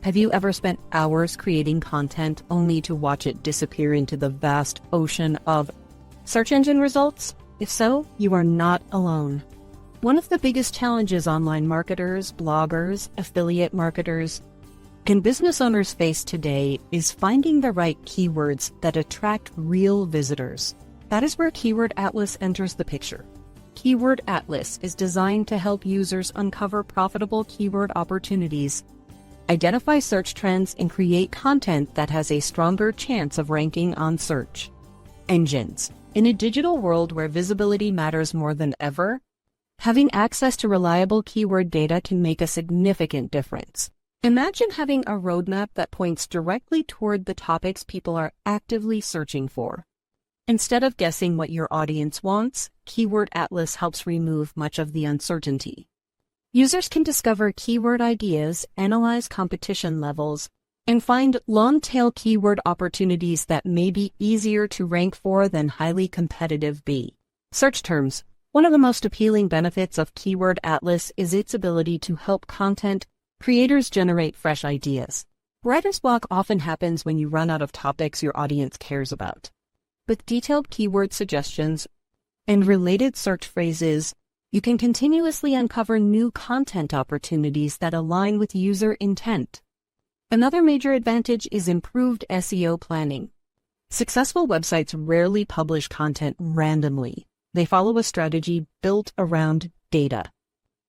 Have you ever spent hours creating content only to watch it disappear into the vast ocean of search engine results? If so, you are not alone. One of the biggest challenges online marketers, bloggers, affiliate marketers, and business owners face today is finding the right keywords that attract real visitors. That is where Keyword Atlas enters the picture. Keyword Atlas is designed to help users uncover profitable keyword opportunities, identify search trends, and create content that has a stronger chance of ranking on search engines. In a digital world where visibility matters more than ever, having access to reliable keyword data can make a significant difference. Imagine having a roadmap that points directly toward the topics people are actively searching for. Instead of guessing what your audience wants, Keyword Atlas helps remove much of the uncertainty. Users can discover keyword ideas, analyze competition levels, and find long-tail keyword opportunities that may be easier to rank for than highly competitive search terms. One of the most appealing benefits of Keyword Atlas is its ability to help content creators generate fresh ideas. Writer's block often happens when you run out of topics your audience cares about. With detailed keyword suggestions and related search phrases, you can continuously uncover new content opportunities that align with user intent. Another major advantage is improved SEO planning. Successful websites rarely publish content randomly. They follow a strategy built around data.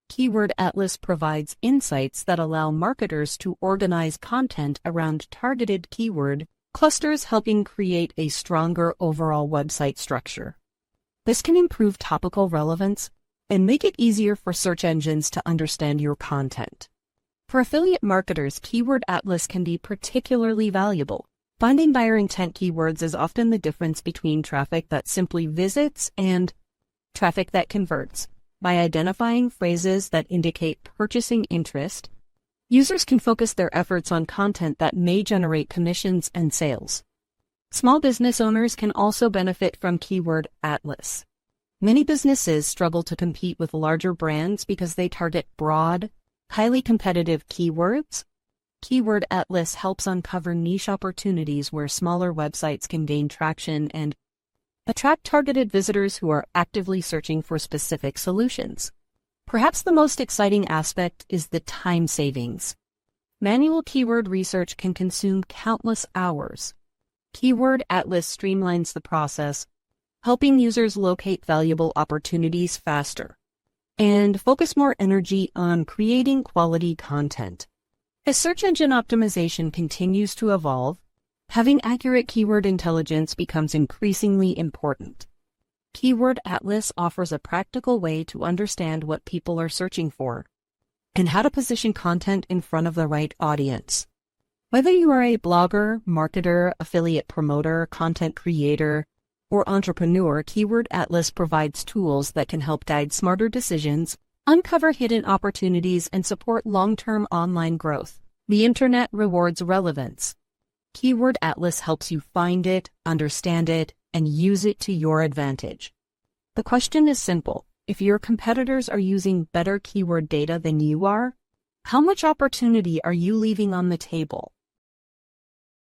Keyword Atlas provides insights that allow marketers to organize content around targeted keyword clusters, helping create a stronger overall website structure. This can improve topical relevance and make it easier for search engines to understand your content. For affiliate marketers, Keyword Atlas can be particularly valuable. Finding buyer intent keywords is often the difference between traffic that simply visits and traffic that converts. By identifying phrases that indicate purchasing interest, users can focus their efforts on content that may generate commissions and sales. Small business owners can also benefit from Keyword Atlas. Many businesses struggle to compete with larger brands because they target broad, highly competitive keywords. Keyword Atlas helps uncover niche opportunities where smaller websites can gain traction and attract targeted visitors who are actively searching for specific solutions. Perhaps the most exciting aspect is the time savings. Manual keyword research can consume countless hours. Keyword Atlas streamlines the process, helping users locate valuable opportunities faster and focus more energy on creating quality content. As search engine optimization continues to evolve, having accurate keyword intelligence becomes increasingly important. Keyword Atlas offers a practical way to understand what people are searching for and how to position content in front of the right audience. Whether you are a blogger, marketer, affiliate promoter, content creator, or entrepreneur, Keyword Atlas provides tools that can help guide smarter decisions, uncover hidden opportunities, and support long-term online growth. The internet rewards relevance. Keyword Atlas helps you find it, understand it, and use it to your advantage. The question is simple. If your competitors are using better keyword data than you are, how much opportunity are you leaving on the table?